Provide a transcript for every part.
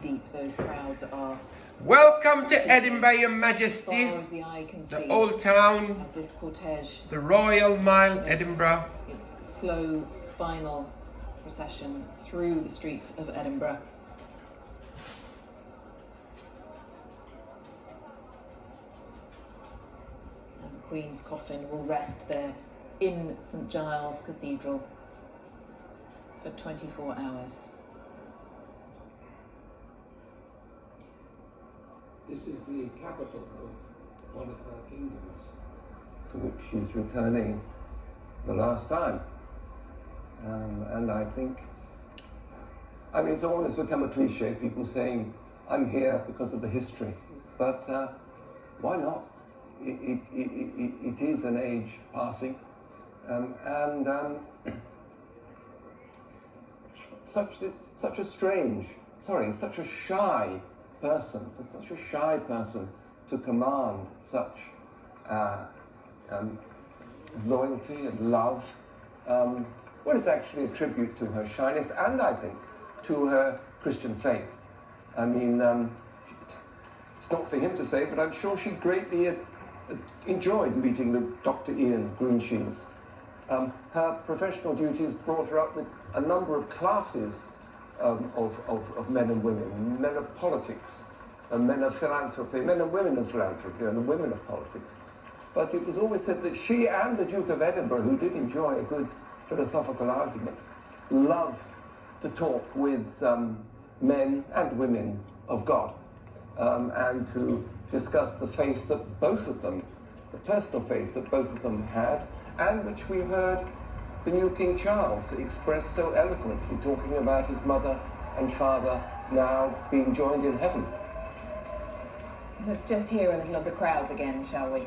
deep those crowds are. Welcome to Edinburgh, Your Majesty, As far as the eye can see, the old town, as this cortege, the Royal Mile, Edinburgh. Its slow final procession through the streets of Edinburgh. And the Queen's coffin will rest there in St Giles Cathedral for 24 hours. This is the capital of one of her kingdoms, to which she's returning the last time. And I think, I mean, it's almost become a cliche, people saying, I'm here because of the history. But why not? It is an age passing. Such a shy person, for such a shy person to command such loyalty and love, well, it's actually a tribute to her shyness and, I think, to her Christian faith. I mean, it's not for him to say, but I'm sure she greatly enjoyed meeting the Dr. Ian Greenshields. Her professional duties brought her up with a number of classes of men and women, men of politics, and men of philanthropy, men and women of philanthropy, and women of politics. But it was always said that she and the Duke of Edinburgh, who did enjoy a good philosophical argument, loved to talk with men and women of God, and to discuss the faith that both of them, the personal faith that both of them had, and which we heard the new King Charles expressed so eloquently, talking about his mother and father now being joined in heaven. Let's just hear a little of the crowds again, shall we?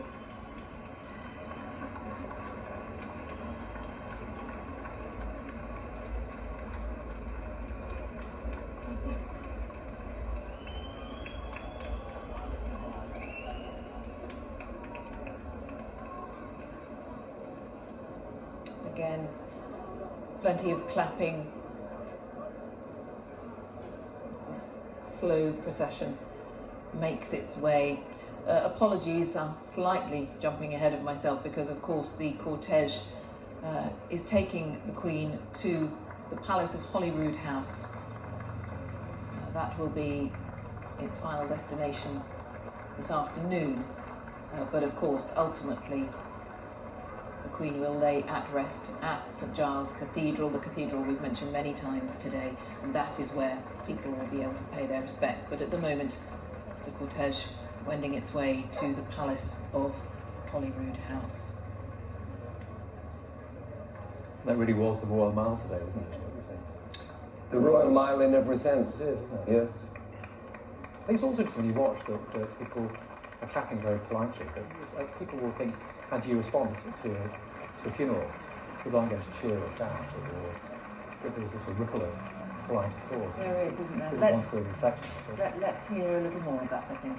Again, plenty of clapping as this slow procession makes its way. Apologies, I'm slightly jumping ahead of myself because, of course, the cortege is taking the Queen to the Palace of Holyrood House. That will be its final destination this afternoon. But, of course, ultimately, the Queen will lay at rest at St Giles Cathedral, the cathedral we've mentioned many times today, and that is where people will be able to pay their respects. But at the moment, the cortege wending its way to the Palace of Holyrood House. That really was the Royal Mile today, wasn't it? In every sense. The Royal Mile in every sense. It is, isn't it? Yes. I think it's also interesting when you watch that people are clapping very politely, but people will think, how do you respond to a funeral? People aren't going to cheer or shout, or there's this sort of ripple of polite applause. There is, isn't there? Let's hear a little more of that, I think.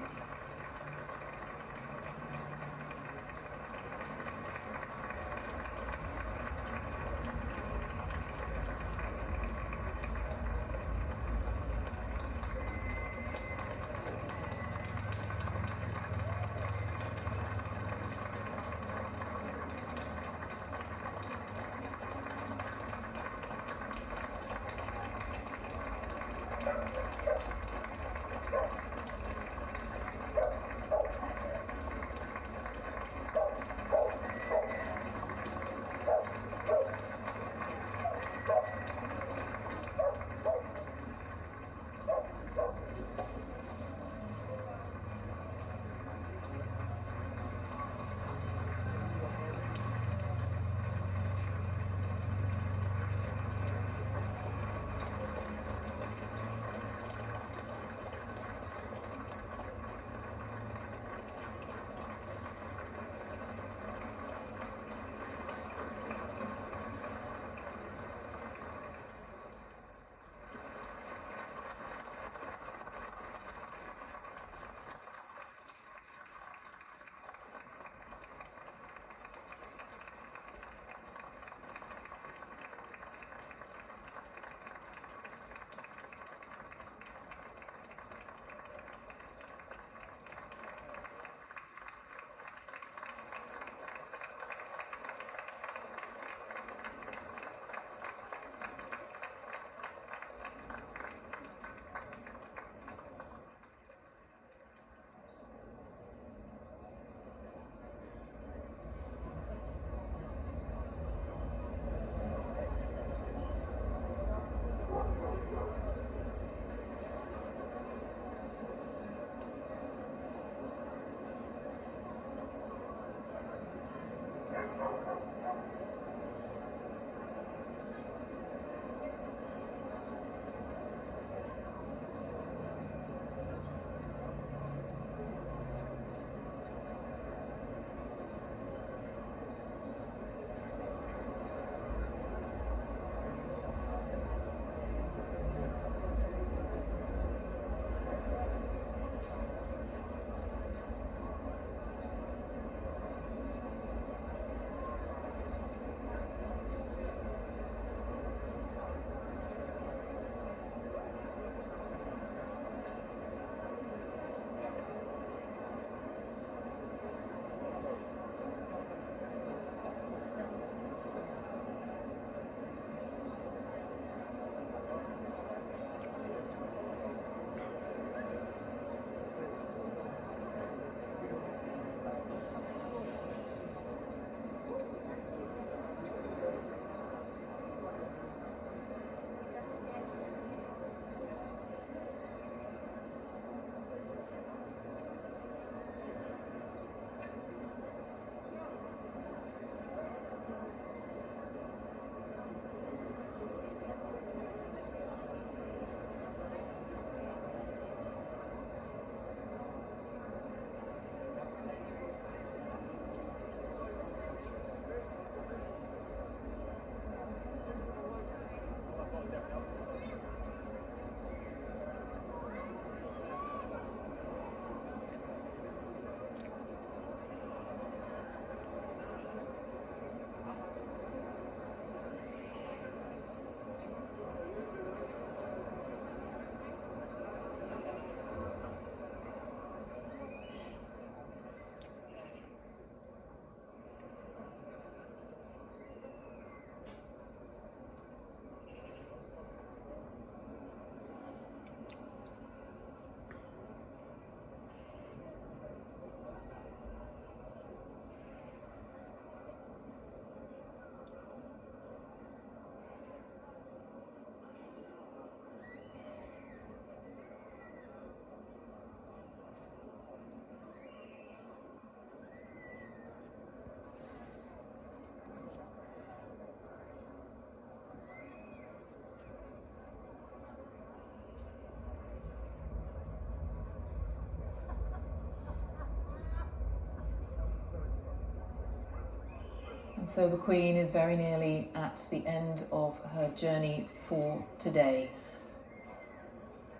So the Queen is very nearly at the end of her journey for today.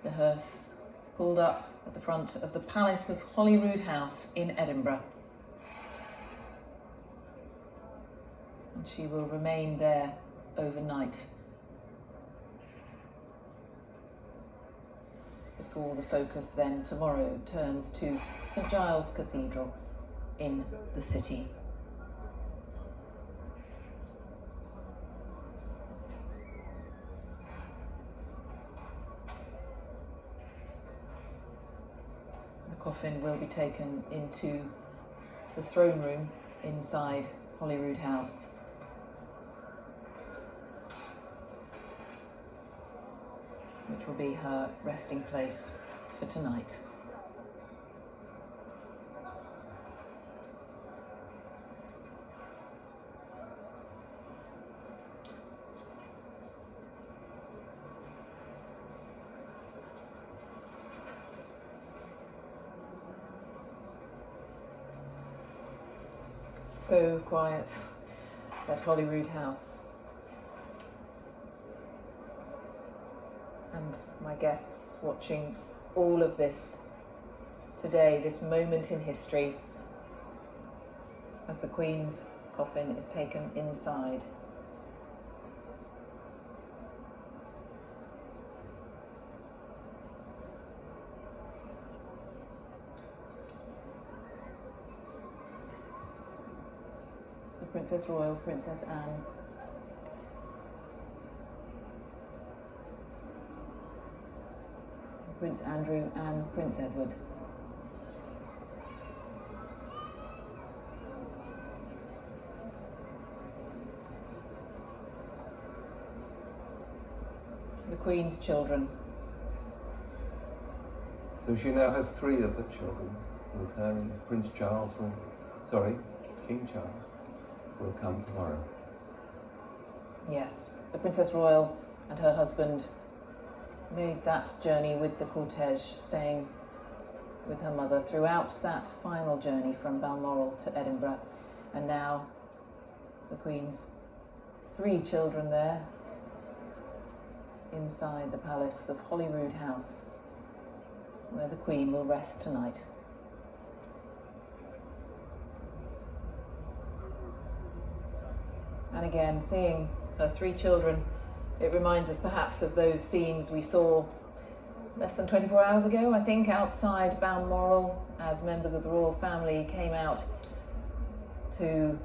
The hearse pulled up at the front of the Palace of Holyrood House in Edinburgh. And she will remain there overnight before the focus then tomorrow turns to St Giles Cathedral in the city. The coffin will be taken into the throne room inside Holyrood House. Which will be her resting place for tonight. So quiet at Holyrood House. And my guests watching all of this today, this moment in history, as the Queen's coffin is taken inside. The Princess Royal, Princess Anne, Prince Andrew and Prince Edward. The Queen's children. So she now has 3 of her children, with her and King Charles will come tomorrow. Yes, the Princess Royal and her husband made that journey with the cortege, staying with her mother throughout that final journey from Balmoral to Edinburgh. And now the Queen's 3 children there inside the Palace of Holyrood House, where the Queen will rest tonight. And again, seeing her 3 children, it reminds us perhaps of those scenes we saw less than 24 hours ago, I think, outside Balmoral, as members of the royal family came out to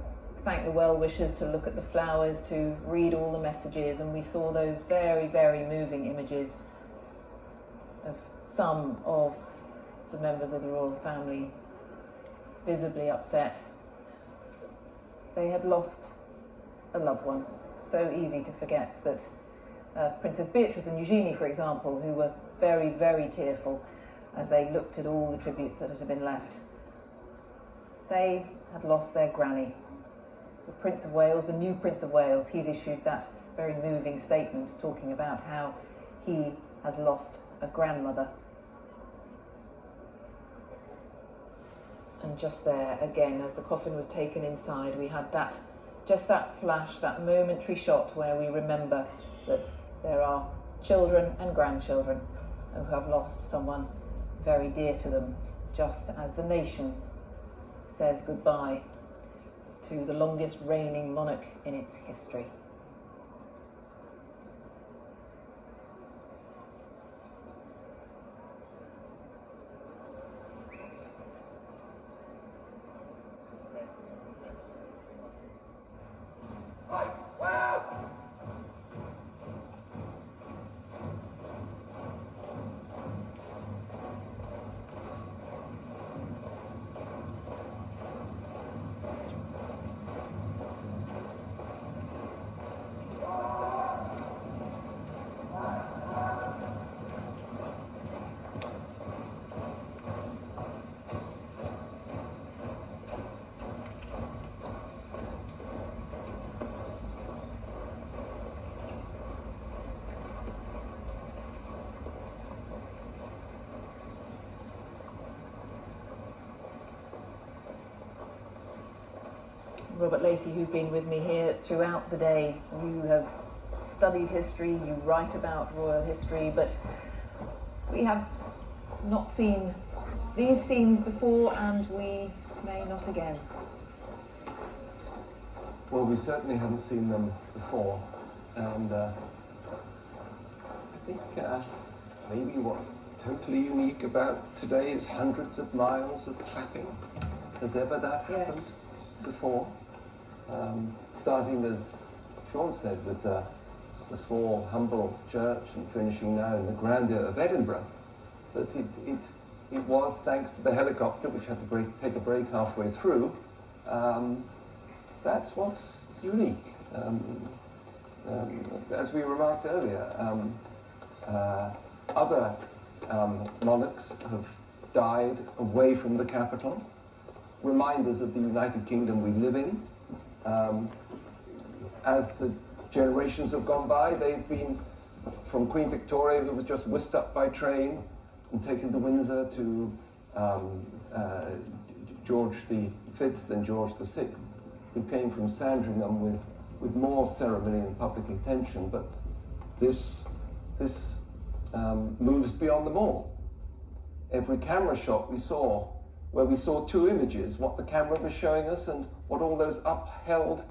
thank the well-wishers, to look at the flowers, to read all the messages, and we saw those very, very moving images of some of the members of the royal family visibly upset. They had lost a loved one. So easy to forget that Princess Beatrice and Eugenie, for example, who were very, very tearful as they looked at all the tributes that had been left. They had lost their granny. The Prince of Wales, the new Prince of Wales, he's issued that very moving statement talking about how he has lost a grandmother. And just there, again, as the coffin was taken inside, we had that, just that flash, that momentary shot where we remember that there are children and grandchildren who have lost someone very dear to them, just as the nation says goodbye to the longest reigning monarch in its history. Robert Lacey, who's been with me here throughout the day. You have studied history, you write about royal history, but we have not seen these scenes before, and we may not again. Well, we certainly haven't seen them before, and I think maybe what's totally unique about today is hundreds of miles of clapping. Has ever that happened before? Starting, as Sean said, with the small, humble church, and finishing now in the grandeur of Edinburgh. But it was thanks to the helicopter, which had to take a break halfway through. That's what's unique. As we remarked earlier, other monarchs have died away from the capital, reminders of the United Kingdom we live in. As the generations have gone by, they've been from Queen Victoria, who was just whisked up by train and taken to Windsor, to George V and George VI, who came from Sandringham with more ceremony and public attention. But this moves beyond them all. Every camera shot we saw, where we saw two images, what the camera was showing us and what all those upheld